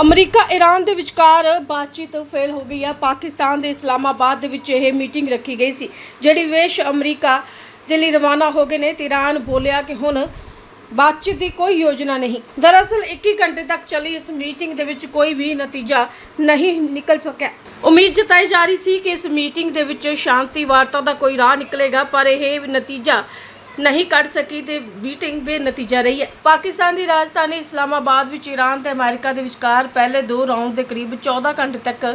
America Iran ਦੇ ਵਿਚਕਾਰ ਬਾਤਚੀਤ fail ਹੋ ਗਈ ਹੈ। ਪਾਕਿਸਤਾਨ ਦੇ ਇਸਲਾਮਾਬਾਦ ਦੇ ਵਿੱਚ ਇਹ ਮੀਟਿੰਗ ਰੱਖੀ ਗਈ ਸੀ, ਜਿਹੜੀ ਵਿਦੇਸ਼ ਅਮਰੀਕਾ ਦੇ ਲਈ ਰਵਾਨਾ ਹੋ ਗਏ ਨੇ ਤੇ ईरान ਬੋਲਿਆ ਕਿ ਹੁਣ बातचीत की कोई योजना नहीं। दरअसल 21 घंटे तक चली इस मीटिंग दे विच कोई भी नतीजा नहीं निकल सकिया। उम्मीद जताई जा रही सी कि इस मीटिंग दे विच शांति वार्ता का कोई राह निकलेगा, पर यह नतीजा नहीं कढ़ सकी ते मीटिंग बेनतीजा रही है। पाकिस्तान की राजधानी इस्लामाबाद विच ईरान ते अमेरिका के विचकार पहले दो राउंड के करीब 14 घंटे तक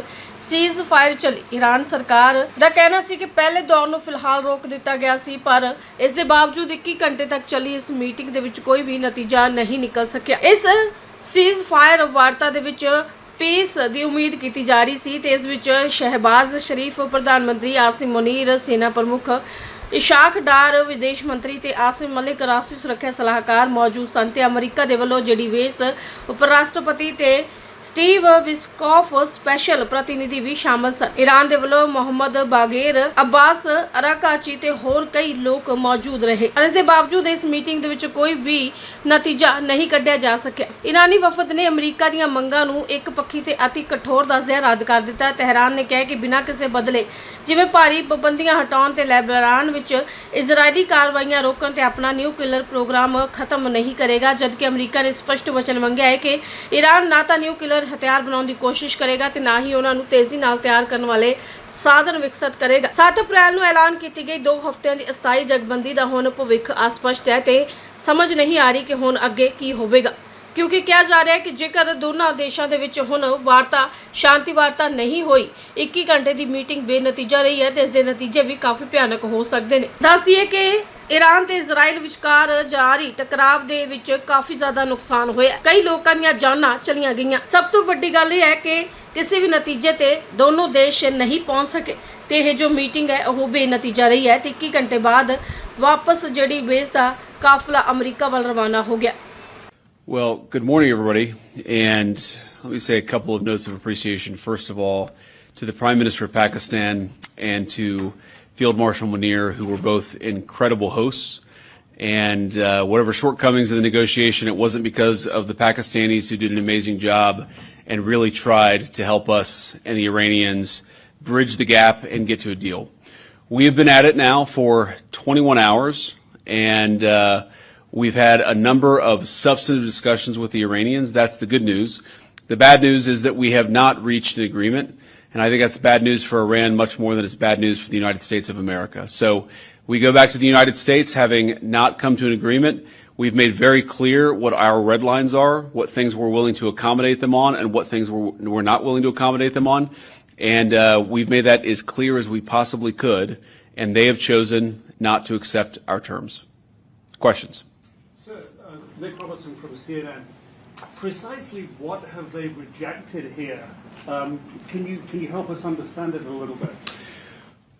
सीज फायर चली। ईरान सरकार का कहना सी कि पहले दौर नूं फिलहाल रोक दिता गया सी, पर इस दे बावजूद 21 घंटे तक चली इस मीटिंग दे विच कोई भी नतीजा नहीं निकल सकिया। इस सीज फायर वार्ता दे विच पीस की उम्मीद की जा रही सी ते इस विच शहबाज शरीफ प्रधानमंत्री, आसिम मुनीर सेना प्रमुख, इशाक डार विदेश मंत्री ते आसिम मलिक राष्ट्रीय सुरक्षा सलाहकार मौजूद सन ते अमरीका दे वल्लों जेडी वेस उपराष्ट्रपति ते स्टीव विस्कॉफ स्पैशल प्रतिनिधि भी शामिल सन। ईरान दे वल्लों मोहम्मद बागेर, अब्बास अराकाची ते होर कई लोग मौजूद रहे। इस दे बावजूद इस मीटिंग दे विच कोई भी नतीजा नहीं कढ़िया जा सकिया। ईरानी वफद ने अमरीका दीयां मंगां नूं एक पक्षी ते अति कठोर दसदिआं रद्द कर दिता। तेहरान ने कहा कि बिना किसी बदले जिवें भारी पाबंदियां हटाउण ते लेबनान विच इजरायली कार्रवाइयां रोकण ते अपना न्यूक्लियर प्रोग्राम खत्म नहीं करेगा, जबकि अमरीका ने स्पष्ट वचन मंगिया है कि ईरान ना तां न्यूक्लियर हथियार बनाने की कोशिश करेगा ते ना ही उन्होंने तेजी नाल तैयार करने वाले साधन विकसित करेगा। 7 अप्रैल को ऐलान की गई 2 हफ्तिਆਂ की अस्थाई जगबंदी का हुण भविख अस्पष्ट है ते समझ नहीं आ रही कि हुण अगे की होवेगा, क्योंकि कहा जा रहा है कि जेकर दोनों देशों के विच हुण वार्ता शांति वार्ता नहीं हुई, 21 घंटे की मीटिंग बेनतीजा रही है तो इसके नतीजे भी काफ़ी भयानक हो सकते हैं। दस दिए कि ईरान ते इजराइल विचकार जारी टकराव दे विच काफ़ी ज़्यादा नुकसान होया, कई लोगों दी जानां चलियां गईयां। सब तो वड्डी गल यह है कि किसी भी नतीजे ते दोनों देश नहीं पहुँच सके ते यह जो मीटिंग है वह बेनतीजा रही है। 21 घंटे बाद वापस जिहड़ी बेस दा काफिला अमरीका वाल रवाना हो गया। Well, good morning, everybody. And let me say a couple of notes of appreciation. First of all, to the Prime Minister of Pakistan and to Field Marshal Munir, who were both incredible hosts. And whatever shortcomings in the negotiation, it wasn't because of the Pakistanis, who did an amazing job and really tried to help us and the Iranians bridge the gap and get to a deal. We have been at it now for 21 hours, and we've had a number of substantive discussions with the Iranians. That's the good news. The bad news is that we have not reached an agreement, and I think that's bad news for Iran much more than it's bad news for the United States of America. So we go back to the United States having not come to an agreement. We've made very clear what our red lines are, what things we're willing to accommodate them on, and what things we're not willing to accommodate them on. And we've made that as clear as we possibly could, and they have chosen not to accept our terms. Questions? Sir, Nick Robertson from CNN. Precisely what have they rejected here? Can you help us understand it a little bit?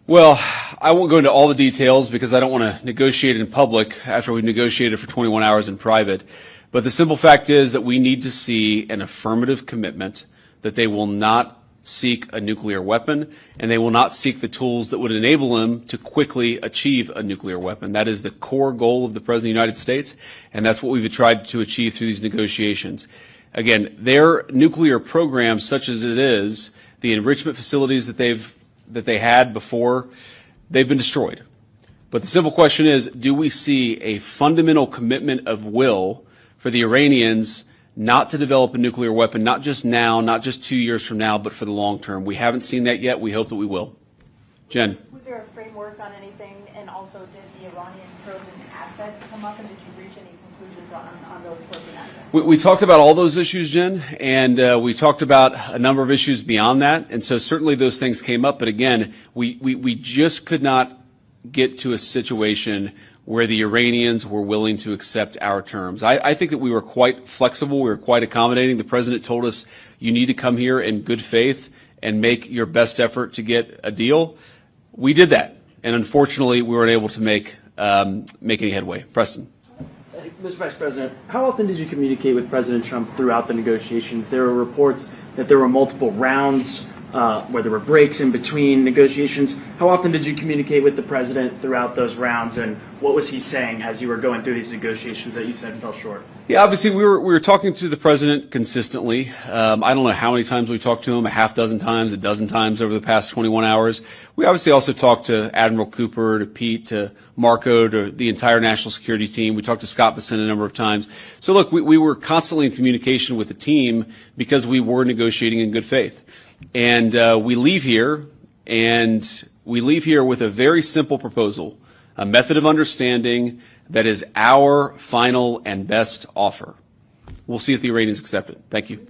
Well, I won't go into all the details because I don't want to negotiate in public after we've negotiated for 21 hours in private. But the simple fact is that we need to see an affirmative commitment that they will not seek a nuclear weapon, and they will not seek the tools that would enable them to quickly achieve a nuclear weapon. That is the core goal of the President of the United States, and that's what we've tried to achieve through these negotiations. Again, their nuclear program, such as it is, the enrichment facilities that they had before, they've been destroyed. But the simple question is, do we see a fundamental commitment of will for the Iranians not to develop a nuclear weapon, not just now, not just 2 years from now, but for the long term? We haven't seen that yet. We hope that we will. Jen. Was there a framework on anything? And also, did the Iranian frozen assets come up, and did you reach any conclusions on those frozen assets? We talked about all those issues, Jen, and we talked about a number of issues beyond that. And so certainly those things came up. But again, we just could not get to a situation where the Iranians were willing to accept our terms. I think that we were quite flexible. We were quite accommodating. The President told us, you need to come here in good faith and make your best effort to get a deal. We did that. And unfortunately, we weren't able to make any headway. Preston. Mr. Vice President, how often did you communicate with President Trump throughout the negotiations? There were reports that there were multiple rounds where there were breaks in between negotiations. How often did you communicate with the president throughout those rounds, and what was he saying as you were going through these negotiations that you said fell short? Yeah, obviously we were talking to the president consistently. I don't know how many times we talked to him, a half dozen times, a dozen times over the past 21 hours. We obviously also talked to Admiral Cooper, to Pete, to Marco, to the entire national security team. We talked to Scott Bessent a number of times. So look, we were constantly in communication with the team because we were negotiating in good faith. And we leave here with a very simple proposal, a method of understanding that is our final and best offer. We'll see if the Iranians accept it. Thank you.